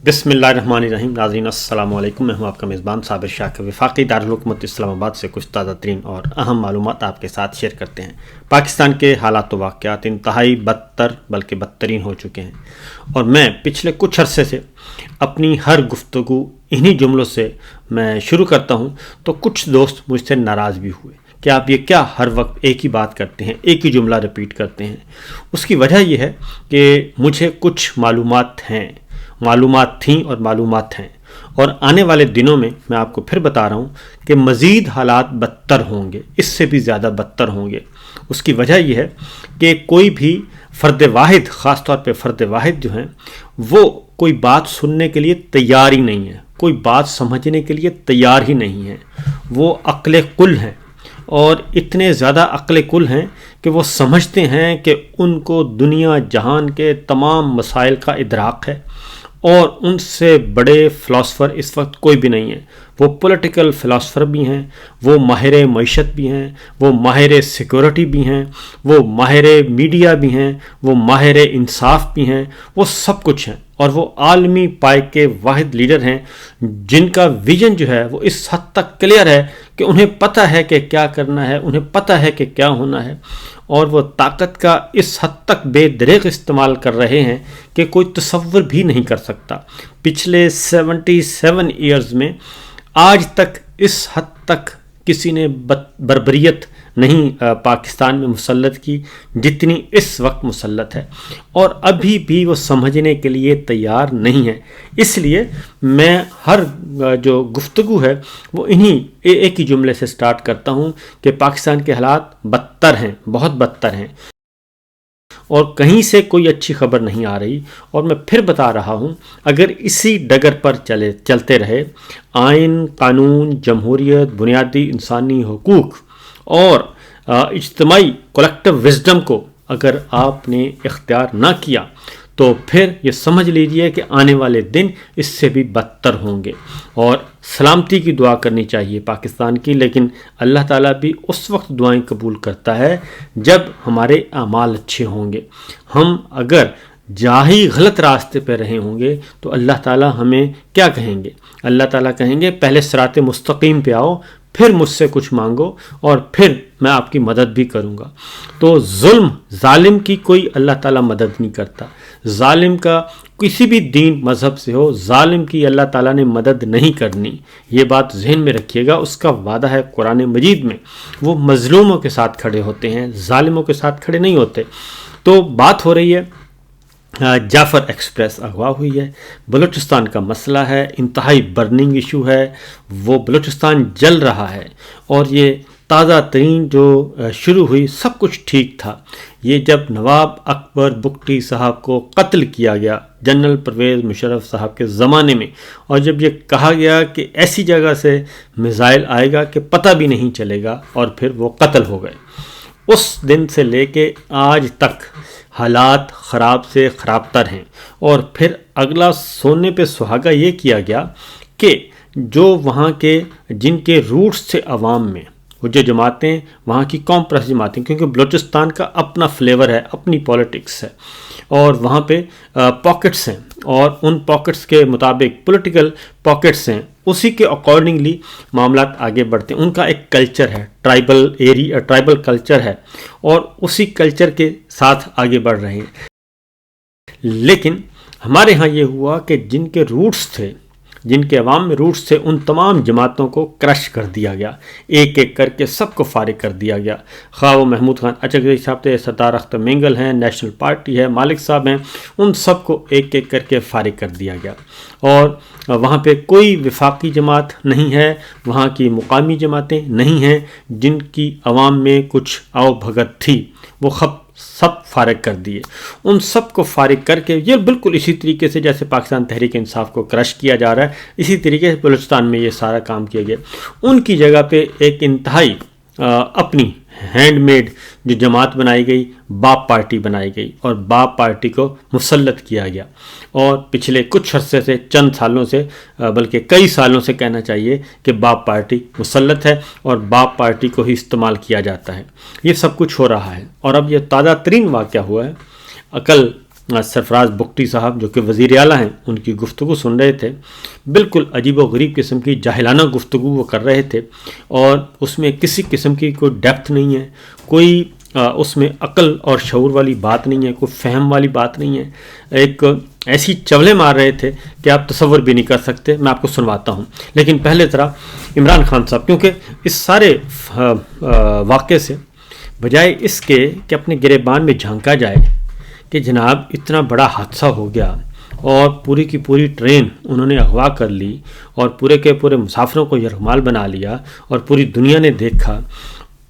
बिस्मिल्लाहिर्रहमानिर्रहीम। नाज़रीन अस्सलाम वालेकुम। मैं हूं आपका मेज़बान साबिर शाकिर। वफाकी दारुल हुकूमत इस्लामाबाद से कुछ ताज़ा तरीन और अहम मालूमात आपके साथ शेयर करते हैं। पाकिस्तान के हालात व वाक़यात इंतहाई बदतर बल्कि बदतरीन हो चुके हैं और मैं पिछले कुछ अरसे से अपनी हर गुफ्तगू इन्हीं जुमलों से मैं शुरू करता हूं तो कुछ दोस्त मुझसे नाराज़ भी हुए कि आप ये क्या हर वक्त एक ही बात करते हैं, एक ही जुमला रिपीट करते हैं। उसकी वजह यह है कि मुझे कुछ मालूमात थीं और मालूमात हैं और आने वाले दिनों में मैं आपको फिर बता रहा हूँ कि मज़ीद हालात बदतर होंगे, इससे भी ज़्यादा बदतर होंगे। उसकी वजह यह है कि कोई भी फ़र्द वाहिद, ख़ास तौर पे फ़र्द वाहिद जो हैं वो कोई बात सुनने के लिए तैयार ही नहीं है, कोई बात समझने के लिए तैयार ही नहीं है। वो अक्ल कुल हैं और इतने ज़्यादा अक्ल कुल हैं कि वो समझते हैं कि उनको दुनिया जहान के तमाम मसाइल का इदराक है और उनसे बड़े फ़िलासफ़र इस वक्त कोई भी नहीं है। वो पॉलिटिकल फ़िलासफ़र भी हैं, वो माहिर मईशत भी हैं, वो माहिर सिक्योरिटी भी हैं, वो माहिर मीडिया भी हैं, वो माहिर इंसाफ भी हैं, वो सब कुछ हैं और वो आलमी पाए के वाहिद लीडर हैं जिनका विजन जो है वो इस हद तक क्लियर है कि उन्हें पता है कि क्या करना है, उन्हें पता है कि क्या होना है और वो ताकत का इस हद तक बेदरेग इस्तेमाल कर रहे हैं कि कोई तसव्वुर भी नहीं कर सकता। पिछले 77 ईयर्स में आज तक इस हद तक किसी ने बर्बरियत नहीं पाकिस्तान में मुसल्लत की जितनी इस वक्त मुसल्लत है और अभी भी वो समझने के लिए तैयार नहीं है। इसलिए मैं हर जो गुफ्तगू है वो इन्हीं एक ही जुमले से स्टार्ट करता हूँ कि पाकिस्तान के हालात बदतर हैं, बहुत बदतर हैं और कहीं से कोई अच्छी खबर नहीं आ रही। और मैं फिर बता रहा हूँ, अगर इसी डगर पर चलते रहे, आइन, कानून, जमहूरियत, बुनियादी इंसानी हुकूक और इज्तिमाई कलेक्टिव विजडम को अगर आपने इख्तियार ना किया तो फिर ये समझ लीजिए कि आने वाले दिन इससे भी बदतर होंगे। और सलामती की दुआ करनी चाहिए पाकिस्तान की, लेकिन अल्लाह ताला भी उस वक्त दुआएं कबूल करता है जब हमारे अमाल अच्छे होंगे। हम अगर जाही गलत रास्ते पर रहे होंगे तो अल्लाह ताला हमें क्या कहेंगे? अल्लाह ताला कहेंगे पहले सिरात मुस्तकीम पे आओ, फिर मुझसे कुछ मांगो और फिर मैं आपकी मदद भी करूँगा। तो जालिम की कोई अल्लाह ताला मदद नहीं करता। जालिम का किसी भी दीन मज़हब से हो, जालिम की अल्लाह ताला ने मदद नहीं करनी। ये बात जहन में रखिएगा। उसका वादा है कुरान मजीद में, वो मज़लूमों के साथ खड़े होते हैं, जालिमों के साथ खड़े नहीं होते। तो बात हो रही है जाफ़र एक्सप्रेस अगवा हुई है, बलूचिस्तान का मसला है, इंतहाई बर्निंग इशू है, वो बलूचिस्तान जल रहा है और ये ताज़ा तरीन जो शुरू हुई सब कुछ ठीक था। ये जब नवाब अकबर बुगटी साहब को कत्ल किया गया जनरल परवेज़ मुशर्रफ साहब के ज़माने में, और जब ये कहा गया कि ऐसी जगह से मिसाइल आएगा कि पता भी नहीं चलेगा, और फिर वो कत्ल हो गए, उस दिन से लेके आज तक हालात ख़राब से ख़राबतर हैं। और फिर अगला सोने पे सुहागा ये किया गया कि जो वहाँ के जिनके रूट्स थे अवाम में, वो जो जमातें वहाँ की कौम परस्त जमातें, क्योंकि बलूचिस्तान का अपना फ्लेवर है, अपनी पॉलिटिक्स है और वहाँ पे पॉकेट्स हैं और उन पॉकेट्स के मुताबिक पॉलिटिकल पॉकेट्स हैं, उसी के अकॉर्डिंगली मामलात आगे बढ़ते हैं। उनका एक कल्चर है, ट्राइबल कल्चर है और उसी कल्चर के साथ आगे बढ़ रहे हैं। लेकिन हमारे यहाँ ये हुआ कि जिनके रूट्स थे, जिनके अवाम में रूट्स थे, उन तमाम जमातों को क्रश कर दिया गया, एक एक करके सबको फारिग कर दिया गया। ख़्वाह वो महमूद खान अचकज़ई साहब थे, सरदार अख्तर मेंगल हैं, नेशनल पार्टी है, मालिक साहब हैं, उन सबको एक एक करके फारिग कर दिया गया। और वहाँ पे कोई विफाकी जमात नहीं है, वहाँ की मुकामी जमातें नहीं हैं जिनकी अवाम में कुछ आओ भगत थी, वो सब फारिग कर दिए। उन सब को फारिग करके ये बिल्कुल इसी तरीके से जैसे पाकिस्तान तहरीक इंसाफ को क्रश किया जा रहा है, इसी तरीके से बलूचिस्तान में ये सारा काम किया गया। उनकी जगह पे एक इंतहाई अपनी हैंडमेड जो जमात बनाई गई, बाप पार्टी बनाई गई और बाप पार्टी को मुसल्लत किया गया। और पिछले कुछ अरसे से, चंद सालों से, बल्कि कई सालों से कहना चाहिए कि बाप पार्टी मुसल्लत है और बाप पार्टी को ही इस्तेमाल किया जाता है। ये सब कुछ हो रहा है। और अब ये ताज़ा तरीन वाक़या हुआ है, कल सरफराज बुगटी साहब जो कि वज़ीर आला हैं, उनकी गुफ्तगू सुन रहे थे। बिल्कुल अजीब व गरीब किस्म की जाहिलाना गुफ्तगू वो कर रहे थे और उसमें किसी किस्म की कोई डेप्थ नहीं है, कोई उसमें अक्ल और शऊर वाली बात नहीं है, कोई फ़हम वाली बात नहीं है। एक ऐसी चवले मार रहे थे कि आप तसव्वुर भी नहीं कर सकते। मैं आपको सुनवाता हूँ, लेकिन पहले ज़रा इमरान खान साहब, क्योंकि इस सारे वाक़े से बजाय इसके कि अपने गिरेबान में झांका जाए कि जनाब इतना बड़ा हादसा हो गया और पूरी की पूरी ट्रेन उन्होंने अगवा कर ली और पूरे के पूरे मुसाफिरों को यरगमाल बना लिया और पूरी दुनिया ने देखा,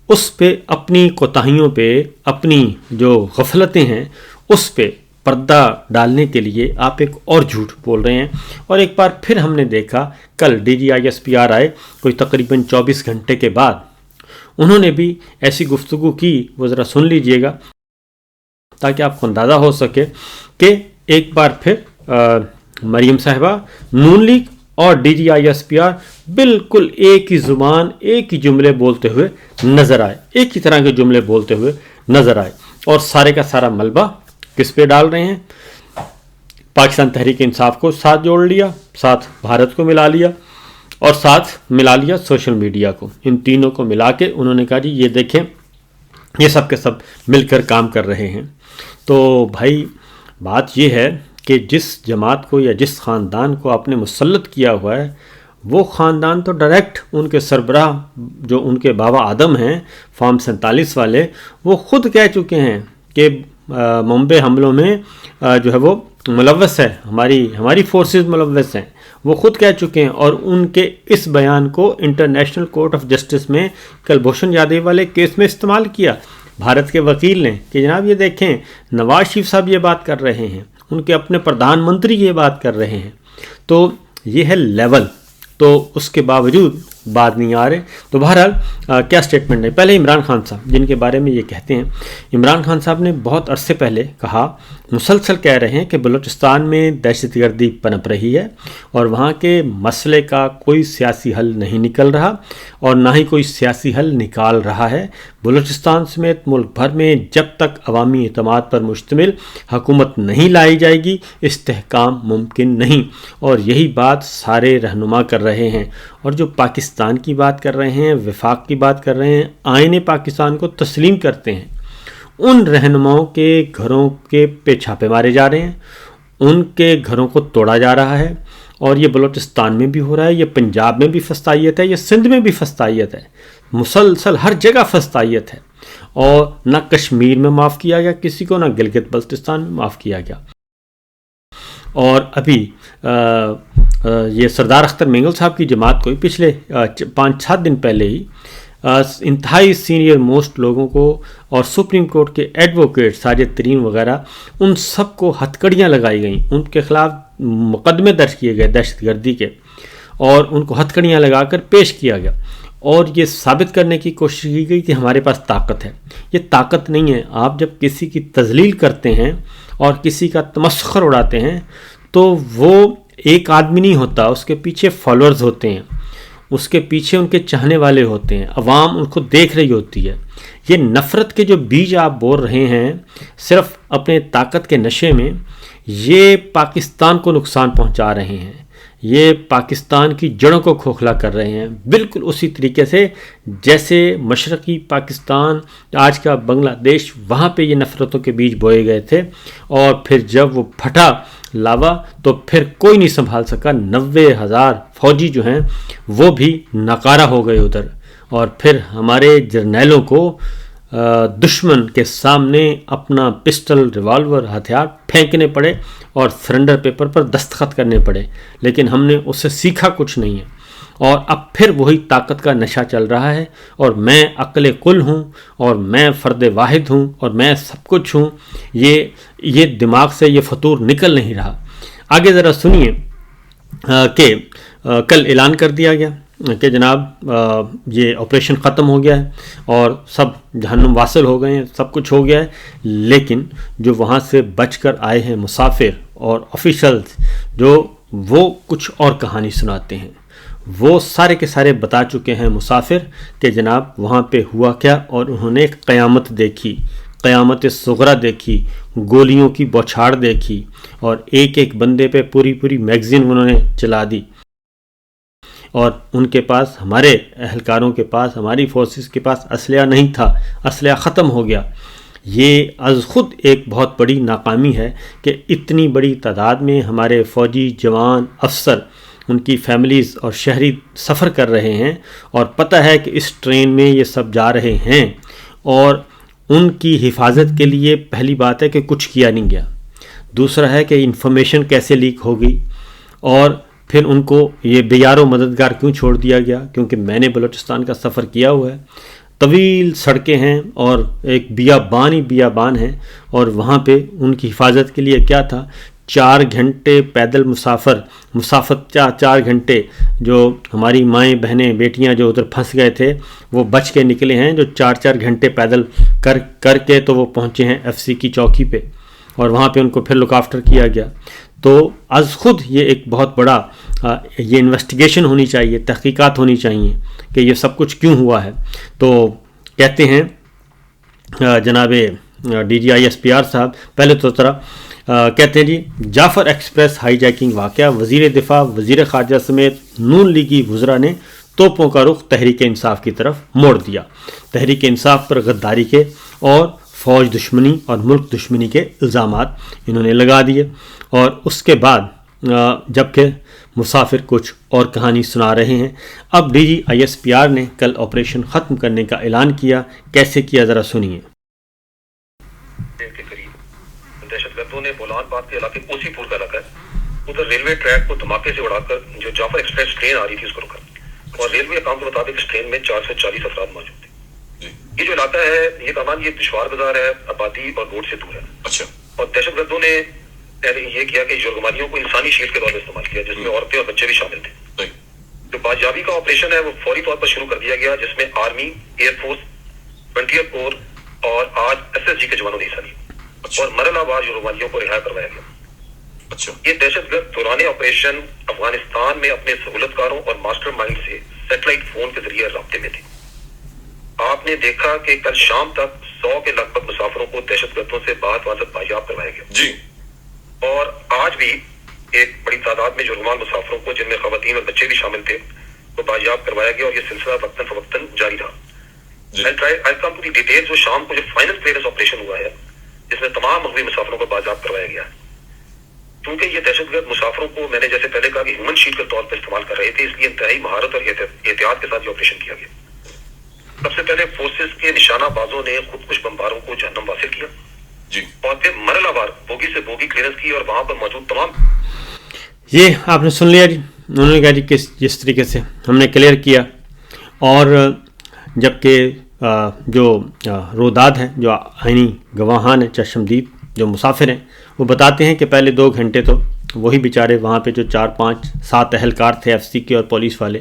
उस पे अपनी कोताहियों पे, अपनी जो गफलतें हैं उस पे पर्दा डालने के लिए आप एक और झूठ बोल रहे हैं। और एक बार फिर हमने देखा, कल DGISPR आए कोई तकरीबन 24 घंटे के बाद, उन्होंने भी ऐसी गुफ्तगू की, वो ज़रा सुन लीजिएगा ताकि आपको अंदाज़ा हो सके कि एक बार फिर मरीम साहिबा, नून लीग और DGISPR बिल्कुल एक ही ज़ुबान, एक ही जुमले बोलते हुए नज़र आए, एक ही तरह के जुमले बोलते हुए नज़र आए। और सारे का सारा मलबा किस पे डाल रहे हैं? पाकिस्तान तहरीक इंसाफ को साथ जोड़ लिया, साथ भारत को मिला लिया और साथ मिला लिया सोशल मीडिया को। इन तीनों को मिला के उन्होंने कहा जी ये देखें, ये सब के सब मिलकर काम कर रहे हैं। तो भाई बात ये है कि जिस जमात को या जिस ख़ानदान को आपने मुसल्लत किया हुआ है, वो ख़ानदान तो डायरेक्ट उनके सरबराह जो उनके बाबा आदम हैं फॉर्म 47 वाले, वो ख़ुद कह चुके हैं कि मुंबई हमलों में जो है वो मुलव्वस है, हमारी फोर्सेस मुलव्वस हैं, वो ख़ुद कह चुके हैं। और उनके इस बयान को इंटरनेशनल कोर्ट ऑफ जस्टिस में कुलभूषण यादव वाले केस में इस्तेमाल किया भारत के वकील ने कि जनाब ये देखें, नवाज शरीफ साहब ये बात कर रहे हैं, उनके अपने प्रधानमंत्री ये बात कर रहे हैं। तो ये है लेवल, तो उसके बावजूद बात नहीं आ रहे। तो बहरहाल क्या स्टेटमेंट है? पहले इमरान खान साहब जिनके बारे में ये कहते हैं, इमरान खान साहब ने बहुत अरसे पहले कहा, मुसलसल कह रहे हैं कि बलूचिस्तान में दहशतगर्दी पनप रही है और वहाँ के मसले का कोई सियासी हल नहीं निकल रहा और ना ही कोई सियासी हल निकाल रहा है। बलूचिस्तान समेत मुल्क भर में जब तक अवामी एतमाद पर मुश्तमिल हुकूमत नहीं लाई जाएगी, इस्तेहकाम मुमकिन नहीं। और यही बात सारे रहनुमा कर रहे हैं। और जो पाकिस्तान की बात कर रहे हैं, वफाक की बात कर रहे हैं, आईने पाकिस्तान को तस्लीम करते हैं, उन रहनुमाओं के घरों के पे छापे मारे जा रहे हैं, उनके घरों को तोड़ा जा रहा है। और ये बलूचिस्तान में भी हो रहा है, ये पंजाब में भी फस्तायत है, ये सिंध में भी फस्तायत है, मुसलसल हर जगह फस्तायत है। और ना कश्मीर में माफ़ किया गया किसी को, ना गिलगित बल्तिस्तान में माफ़ किया गया। और अभी ये सरदार अख्तर मेंगल साहब की जमात को पिछले 5-7 दिन पहले ही इंतहाई सीनियर मोस्ट लोगों को और सुप्रीम कोर्ट के एडवोकेट साजिद तरीन वगैरह, उन सब को हथकड़ियाँ लगाई गई, उनके ख़िलाफ़ मुकदमे दर्ज किए गए दहशतगर्दी के और उनको हथकड़ियाँ लगाकर पेश किया गया। और ये साबित करने की कोशिश की गई कि हमारे पास ताकत है। ये ताकत नहीं है। आप जब किसी की तजलील करते हैं और किसी का तमस्खुर उड़ाते हैं तो वो एक आदमी नहीं होता, उसके पीछे फॉलोअर्स होते हैं, उसके पीछे उनके चाहने वाले होते हैं, अवाम उनको देख रही होती है। ये नफ़रत के जो बीज आप बोल रहे हैं सिर्फ अपने ताकत के नशे में, ये पाकिस्तान को नुकसान पहुंचा रहे हैं, ये पाकिस्तान की जड़ों को खोखला कर रहे हैं। बिल्कुल उसी तरीके से जैसे मशरक़ी पाकिस्तान, आज का बांग्लादेश, वहाँ पे ये नफ़रतों के बीज बोए गए थे और फिर जब वो फटा लावा तो फिर कोई नहीं संभाल सका। 90,000 फौजी जो हैं वो भी नकारा हो गए उधर। और फिर हमारे जर्नैलों को दुश्मन के सामने अपना पिस्टल, रिवॉल्वर, हथियार फेंकने पड़े और सरेंडर पेपर पर दस्तखत करने पड़े। लेकिन हमने उससे सीखा कुछ नहीं है और अब फिर वही ताकत का नशा चल रहा है। और मैं अक्ल कुल हूँ और मैं फ़र्द वाहिद हूँ और मैं सब कुछ हूँ, ये दिमाग से ये फतूर निकल नहीं रहा। आगे ज़रा सुनिए कि कल ऐलान कर दिया गया कि जनाब ये ऑपरेशन ख़त्म हो गया है और सब जहन्नुम वासिल हो गए हैं, सब कुछ हो गया है। लेकिन जो वहाँ से बचकर आए हैं मुसाफिर और ऑफिशल्स, जो वो कुछ और कहानी सुनाते हैं। वो सारे के सारे बता चुके हैं मुसाफिर कि जनाब वहाँ पे हुआ क्या और उन्होंने एक क़यामत देखी। قیامت صغرا دیکھی، گولیوں کی بوچھاڑ دیکھی، اور ایک ایک بندے پہ پوری پوری میگزین انہوں نے چلا دی، اور ان کے پاس، ہمارے اہلکاروں کے پاس، ہماری فورسز کے پاس اسلحہ نہیں تھا، اسلحہ ختم ہو گیا۔ یہ از خود ایک بہت بڑی ناکامی ہے کہ اتنی بڑی تعداد میں ہمارے فوجی جوان، افسر، ان کی فیملیز اور شہری سفر کر رہے ہیں، اور پتہ ہے کہ اس ٹرین میں یہ سب جا رہے ہیں، اور ان کی حفاظت کے لیے پہلی بات ہے کہ کچھ کیا نہیں گیا، دوسرا ہے کہ انفارمیشن کیسے لیک ہو گئی، اور پھر ان کو یہ بے یار و مددگار کیوں چھوڑ دیا گیا؟ کیونکہ میں نے بلوچستان کا سفر کیا ہوا ہے، طویل سڑکیں ہیں اور ایک بیابان ہی بیابان ہیں، اور وہاں پہ ان کی حفاظت کے لیے کیا تھا، 4 گھنٹے پیدل مسافت 4 گھنٹے، جو ہماری مائیں بہنیں بیٹیاں جو ادھر پھنس گئے تھے وہ بچ کے نکلے ہیں، جو 4 گھنٹے پیدل کر کے تو وہ پہنچے ہیں ایف سی کی چوکی پہ، اور وہاں پہ ان کو پھر لک آفٹر کیا گیا۔ تو از خود یہ ایک بہت بڑا یہ انویسٹیگیشن ہونی چاہیے، تحقیقات ہونی چاہیے کہ یہ سب کچھ کیوں ہوا ہے۔ تو کہتے ہیں جناب D G I S P R صاحب، پہلے تو کہتے ہیں جی، جعفر ایکسپریس ہائی جیکنگ واقعہ، وزیر دفاع، وزیر خارجہ سمیت نون لیگی وزراء نے توپوں کا رخ تحریک انصاف کی طرف موڑ دیا۔ تحریک انصاف پر غداری کے اور فوج دشمنی اور ملک دشمنی کے الزامات انہوں نے لگا دیے، اور اس کے بعد جبکہ مسافر کچھ اور کہانی سنا رہے ہیں۔ اب D G I S P R نے کل آپریشن ختم کرنے کا اعلان کیا، کیسے کیا ذرا سنیے۔ دہشت گردوں نے بولان بات کے علاقے کوسی پور کا علاقہ ہے، ادھر ریلوے ٹریک کو دھماکے سے اڑا کر جو جعفر ایکسپریس ٹرین آ رہی تھی اس کو روکا، اور ریلوے اکام کے مطابق اس ٹرین میں 440 افراد موجود تھے۔ یہ جو علاقہ ہے یہ کمان، یہ دشوار بازار ہے، آبادی اور روڈ سے دور ہے۔ اچھا، اور دہشت گردوں نے یہ کیا کہ یرغمالیوں کو انسانی شیل کے طور پر استعمال کیا، جس میں عورتیں اور بچے بھی شامل تھے۔ جو بازیابی کا آپریشن ہے وہ فوری طور پر شروع کر دیا گیا، جس میں آرمی، ایئر فورس، فرنٹیئر کور اور آج ایس ایس جی کے جوانوں نے حصہ لیا، اور مرحلہ وار یرغمالیوں کو رہا کروایا گیا۔ اچھا، یہ دہشت گرد دوران آپریشن افغانستان میں اپنے سہولت کاروں اور ماسٹر مائنڈ سے سیٹلائٹ فون کے ذریعے رابطے میں تھے۔ آپ نے دیکھا کہ کل شام تک 100 کے لگ بھگ مسافروں کو دہشت گردوں سے بحفاظت بازیاب کروایا گیا جی، اور آج بھی ایک بڑی تعداد میں یرغمال مسافروں کو، جن میں خواتین اور بچے بھی شامل تھے، کو بازیاب کروایا گیا، اور یہ سلسلہ وقتاً فوقتاً جاری رہا۔ I'll come to the details۔ جو شام کو جو فائنل کلیئرنس آپریشن ہوا ہے، جس میں تمام مغوی مسافروں کو بازیاب کروایا گیا ہے، کیونکہ یہ دہشت گرد مسافروں کو، میں نے جیسے پہلے کہا کہ ہیومن شیلڈ کے طور پر استعمال کر رہے تھے، اس لیے انتہائی مہارت اور احتیاط کے ساتھ یہ آپریشن کیا گیا۔ سب سے پہلے فورسز کے نشانہ بازوں نے خود کش بمباروں کو جہنم واصل کیا جی، اور پھر مرحلہ وار بوگی سے بوگی کلیئرنس کی، اور وہاں پر موجود تمام، یہ آپ نے سن لیا جی، انہوں نے کہا جی جس طریقے سے ہم نے کلیئر کیا، اور جبکہ جو روداد ہیں، جو آئینی گواہان ہیں، چشمدید جو مسافر ہیں، وہ بتاتے ہیں کہ پہلے 2 گھنٹے تو وہی بیچارے وہاں پہ جو 4 5 7 اہلکار تھے ایف سی کے اور پولیس والے،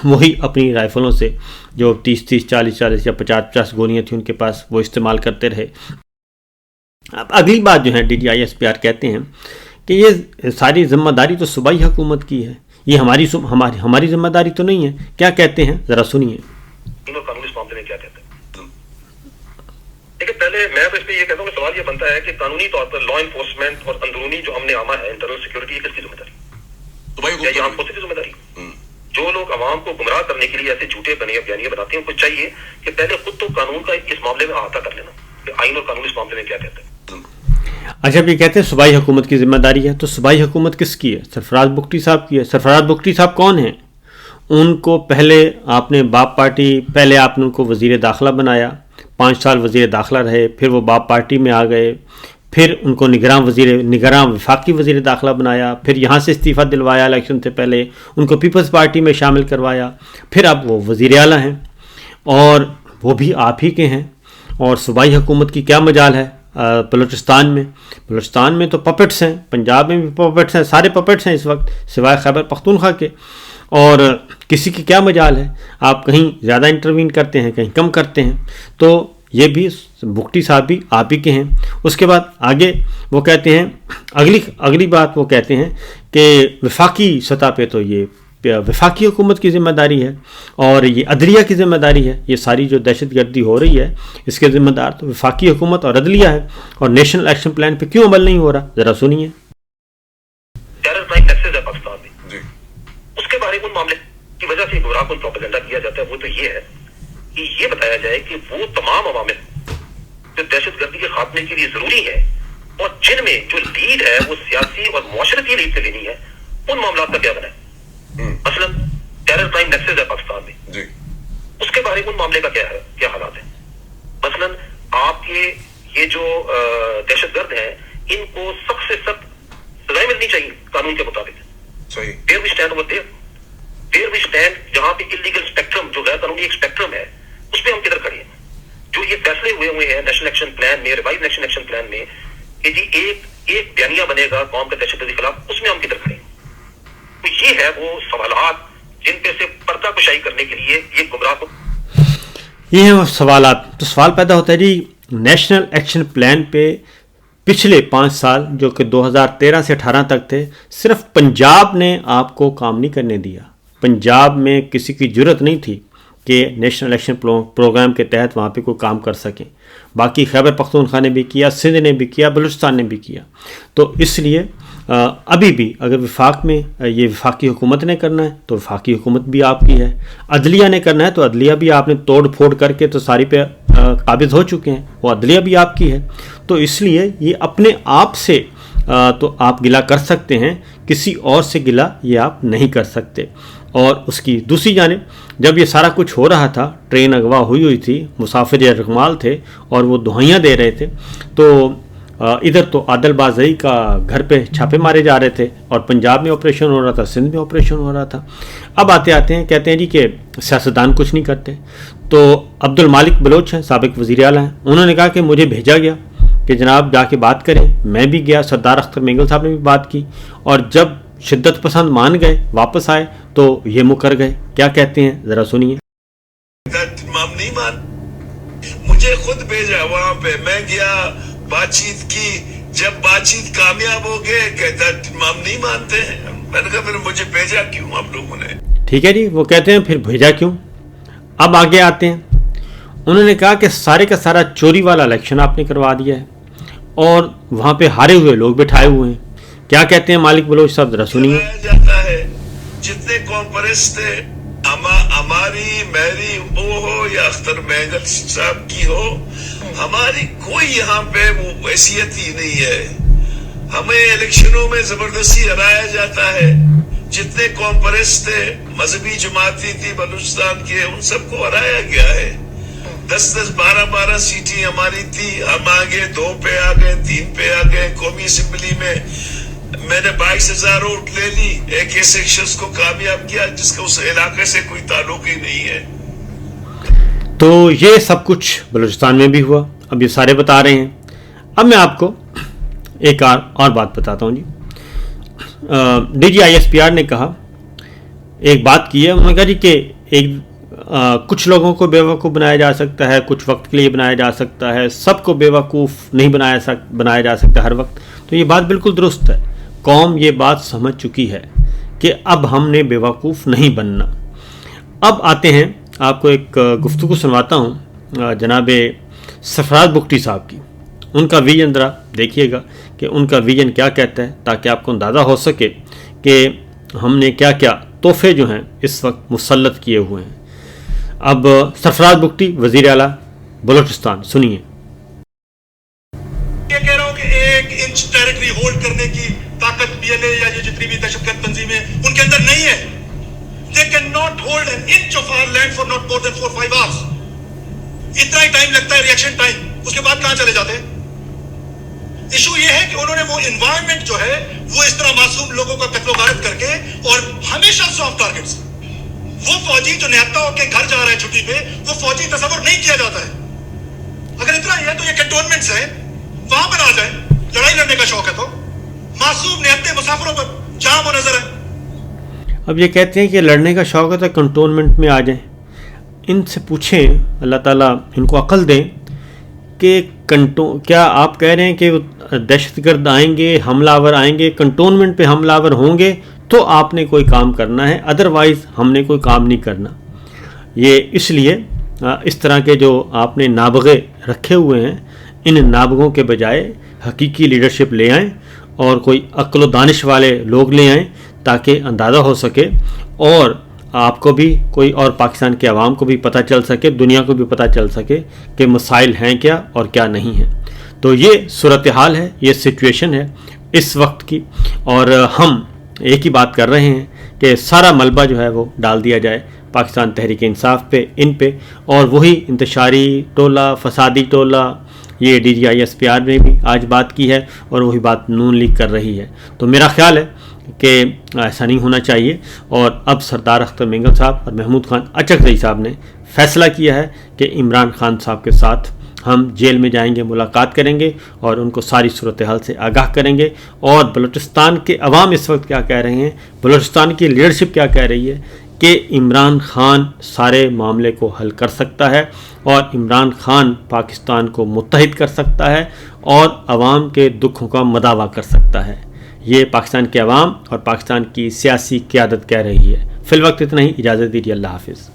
وہی اپنی رائفلوں سے جو 30 40 یا 50 گولیاں تھیں ان کے پاس، وہ استعمال کرتے رہے۔ اب اگلی بات جو ہے D G I S P R کہتے ہیں کہ یہ ساری ذمہ داری تو صوبائی حکومت کی ہے، یہ ہماری ذمہ داری تو نہیں ہے۔ کیا کہتے ہیں ذرا سنیے۔ قانون اس معاملے میں کیا کہتے ہیں؟ لیکن پہلے میں تو اس پہ یہ کہتا ہوں کہ سوال یہ بنتا ہے کہ قانونی طور پر لا انفورسمنٹ اور اندرونی جو امن عامہ ہے، انٹرنل سیکورٹی، کس کی ذمہ داری؟ کیا یہ عام فورسز کی ذمہ داری؟ جو لوگ عوام کو گمراہ کرنے کے لیے ایسے جھوٹے بیانیے بناتے ہیں، ان کو چاہیے کہ پہلے خود تو قانون کا اس معاملے میں احاطہ کر لینا کہ آئین اور قانون اس معاملے میں کیا کہتے ہیں۔ اچھا، یہ کہتے ہیں صوبائی حکومت کی ذمہ داری ہے، تو صوبائی حکومت کس کی ہے؟ سرفراز بگٹی صاحب کی ہے۔ سرفراز بگٹی صاحب کون ہیں؟ ان کو پہلے آپ نے باپ پارٹی، پہلے آپ نے ان کو وزیر داخلہ بنایا، 5 سال وزیر داخلہ رہے، پھر وہ باپ پارٹی میں آ گئے، پھر ان کو نگراں وفاقی وزیر داخلہ بنایا، پھر یہاں سے استعفیٰ دلوایا الیکشن سے پہلے، ان کو پیپلز پارٹی میں شامل کروایا، پھر اب وہ وزیر اعلیٰ ہیں، اور وہ بھی آپ ہی کے ہیں۔ اور صوبائی حکومت کی کیا مجال ہے بلوچستان میں تو پپٹس ہیں، پنجاب میں بھی پپٹس ہیں، سارے پپٹس ہیں اس وقت سوائے خیبر پختونخوا کے، اور کسی کی کیا مجال ہے؟ آپ کہیں زیادہ انٹروین کرتے ہیں، کہیں کم کرتے ہیں، تو یہ بھی بگٹی صاحب بھی آپ ہی کے ہیں۔ اس کے بعد آگے وہ کہتے ہیں، اگلی بات وہ کہتے ہیں کہ وفاقی سطح پہ تو یہ वफाकी हुकूमत की ज़िम्मेदारी है और ये अदलिया की ज़िम्मेदारी है। ये सारी जो दहशत गर्दी हो रही है इसके ज़िम्मेदार तो वफाकी हुकूमत और अदलिया है। और नेशनल एक्शन प्लान पे क्यों अमल नहीं हो रहा, ज़रा सुनिए। टेरर क्राइम टैक्सेस है पाकिस्तान में, उसके बारे में उन मामले की वजह से गुमराह को प्रोपेगेंडा किया जाता है। वो तो ये है कि ये बताया जाए कि वो तमाम अवामिल जो दहशत गर्दी के खात्मे के लिए जरूरी है और जिनमें जो लीड है वो सियासी और मुआशरती लीड से लेनी है, उन मामला का क्या बना है। मसलन टेरर क्राइम टैक्सेस है पाकिस्तान में, उसके बारे में उन मामले का क्या हालात है। मसलन आपके ये जो दहशतगर्द हैं इनको सख्त से सख्त सजाएं मिलनी चाहिए कानून के मुताबिक। There we stand over there we stand, जहां पे इलीगल स्पेक्ट्रम जो गैर कानूनी एक स्पेक्ट्रम है उस पर हम किधर खड़े हैं। जो ये फैसले हुए हैं नेशनल एक्शन प्लान में, रिवाइज नेशनल एक्शन प्लान में कि जी एक बयानिया बनेगा कौम के दहशतगर्दी के खिलाफ, उसमें हम किधर खड़े हैं। तो ये है वो सवालात जिन पे से पर्दा कुशाई करने के लिए ये गुमराह को, ये हैं वो सवालात। तो सवाल पैदा होता है जी नेशनल एक्शन प्लान पे पिछले 5 साल जो कि 2013 से 18 तक थे, सिर्फ पंजाब ने आपको काम नहीं करने दिया। पंजाब में किसी की जुर्रत नहीं थी कि नेशनल एक्शन प्रोग्राम के तहत वहाँ पे कोई काम कर सकें। बाकी खैबर पख्तूनख्वा ने भी किया, सिंध ने भी किया, बलूचिस्तान ने भी किया। तो इसलिए अभी भी अगर वफाक में ये वफाकी हुकूमत ने करना है तो वफाकी हुकूमत भी आपकी है, अदलिया ने करना है तो अदलिया भी आपने तोड़ फोड़ करके तो सारी पे काबिज हो चुके हैं, वो अदलिया भी आपकी है। तो इसलिए ये अपने आप से तो आप गिला कर सकते हैं, किसी और से गिला ये आप नहीं कर सकते। और उसकी दूसरी जानिब जब ये सारा कुछ हो रहा था, ट्रेन अगवा हुई थी, मुसाफिर यरगमाल थे और वो दुहाइयाँ दे रहे थे, तो इधर तो आदल बाज़ई का घर पे छापे मारे जा रहे थे और पंजाब में ऑपरेशन हो रहा था, सिंध में ऑपरेशन हो रहा था। अब आते हैं कहते हैं जी कि सियासतदान कुछ नहीं करते। तो अब्दुल मालिक बलोच हैं, साबिक वज़ीर आला हैं, उन्होंने कहा कि मुझे भेजा गया कि जनाब जाके बात करें। मैं भी गया, सरदार अख्तर मेंगल साहब ने भी बात की और जब शिद्दत पसंद मान गए, वापस आए तो ये मुकर गए। क्या कहते हैं ज़रा सुनिए। नहीं मान, मुझे खुद भेजा वहाँ पे, मैं गया, बातचीत की, जब बातचीत कामयाब हो गए कहता इमाम नहीं मानते हैं। मैंने कहा फिर मुझे भेजा क्यों आप लोगों ने। ठीक है जी, वो कहते हैं फिर भेजा क्यों। अब आगे आते हैं, उन्होंने कहा कि सारे का सारा चोरी वाला इलेक्शन आपने करवा दिया है और वहाँ पे हारे हुए लोग बिठाए हुए हैं। क्या कहते हैं मालिक बलोच साहब, जरा सुनिए। जाता है जितने कॉन्फ्रेंस थे, हमारी मेरी वो हो या अख्तर मेंगल साहब की हो, हमारी कोई यहाँ पे वो हैसियत ही नहीं है। हमें इलेक्शनों में जबरदस्ती हराया जाता है। जितने कॉन्फ्रेंस थे, मजहबी जमाती थी बलूचिस्तान के, उन सबको हराया गया है। 10-10, 12-12 सीटें हमारी थी, हम आगे 2 पे आ गए, 3 पे आ गए। कौमी असेंबली में मैंने 22,000 वोट ले ली, एक ऐसे शख्स को कामयाब किया जिसका उस इलाके से कोई ताल्लुक ही नहीं है। तो ये सब कुछ बलूचिस्तान में भी हुआ, अब ये सारे बता रहे हैं। अब मैं आपको एक और बात बताता हूँ जी। DGISPR ने कहा, एक बात की है, उन्होंने कहा जी कि कुछ लोगों को बेवकूफ़ बनाया जा सकता है, कुछ वक्त के लिए बनाया जा सकता है, सबको बेवकूफ़ नहीं बनाया जा सकता हर वक्त। तो ये बात बिल्कुल दुरुस्त है। कौम ये बात समझ चुकी है कि अब हमने बेवकूफ़ नहीं बनना। अब आते हैं, आपको एक गुफ्तगू सुनवाता हूँ जनाब सरफराज बुगटी साहब की। उनका विजन ज़रा देखिएगा कि उनका विजन क्या कहता है, ताकि आपको अंदाज़ा हो सके कि हमने क्या क्या तोहफे जो हैं इस वक्त मुसल्लत किए हुए हैं। अब सरफराज बुगटी, वज़ीर आला बलूचिस्तान, सुनिए। ये कह रहा हूँ कि 1 इंच टेरिटरी होल्ड करने की ताकत PLA या ये जितनी भी दहशतगर्द तंजीमें उनके अंदर नहीं है। They cannot hold an inch of our land for not more than 4-5 hours. इतना ही टाइम लगता है रिएक्शन टाइम, उसके बाद कहां चले जाते हैं। इशू ये है कि उन्होंने वो एनवायरनमेंट जो है वो इस तरह मासूम लोगों का कत्लो गारत करके, और हमेशा सॉफ्ट टारगेट्स, वो फौजी जो निहत्ता होकर घर जा रहा है छुट्टी पे, वो फौजी तस्वर नहीं किया जाता है। अगर इतना ही है तो ये कैंटोनमेंट्स है, वहां पर आ जाए, लड़ाई लड़ने का शौक है तो मासूम निहत्ते मुसाफिरों पर जहां वो नजर है। अब ये कहते हैं कि लड़ने का शौक है तो कंटोनमेंट में आ जाएं। इनसे पूछें, अल्लाह ताला इनको अक्ल दें कि क्या आप कह रहे हैं कि दहशतगर्द आएंगे, हमलावर आएंगे, कंटोनमेंट पे हमलावर होंगे تو آپ نے کوئی کام کرنا ہے، ادروائز ہم نے کوئی کام نہیں کرنا۔ یہ اس لیے اس طرح کے جو آپ نے نابغے رکھے ہوئے ہیں، ان نابغوں کے بجائے حقیقی لیڈرشپ لے آئیں اور کوئی عقل و دانش والے لوگ لے آئیں تاکہ اندازہ ہو سکے اور آپ کو بھی کوئی اور پاکستان کے عوام کو بھی پتہ چل سکے، دنیا کو بھی پتہ چل سکے کہ مسائل ہیں کیا اور کیا نہیں ہیں۔ تو یہ صورتحال ہے، یہ سچویشن ہے اس وقت کی، اور ہم ایک ہی بات کر رہے ہیں کہ سارا ملبہ جو ہے وہ ڈال دیا جائے پاکستان تحریک انصاف پہ، ان پہ، اور وہی انتشاری ٹولہ، فسادی ٹولہ، یہ DGISPR نے بھی آج بات کی ہے اور وہی بات نون لیگ کر رہی ہے۔ تو میرا خیال ہے کہ ایسا نہیں ہونا چاہیے، اور اب سردار اختر مینگل صاحب اور محمود خان اچکزئی صاحب نے فیصلہ کیا ہے کہ عمران خان صاحب کے ساتھ ہم جیل میں جائیں گے، ملاقات کریں گے اور ان کو ساری صورتحال سے آگاہ کریں گے۔ اور بلوچستان کے عوام اس وقت کیا کہہ رہے ہیں، بلوچستان کی لیڈرشپ کیا کہہ رہی ہے کہ عمران خان سارے معاملے کو حل کر سکتا ہے، اور عمران خان پاکستان کو متحد کر سکتا ہے اور عوام کے دکھوں کا مداوع کر سکتا ہے۔ یہ پاکستان کے عوام اور پاکستان کی سیاسی قیادت کہہ رہی ہے۔ فی الوقت اتنا ہی، اجازت دیجیے، اللہ حافظ۔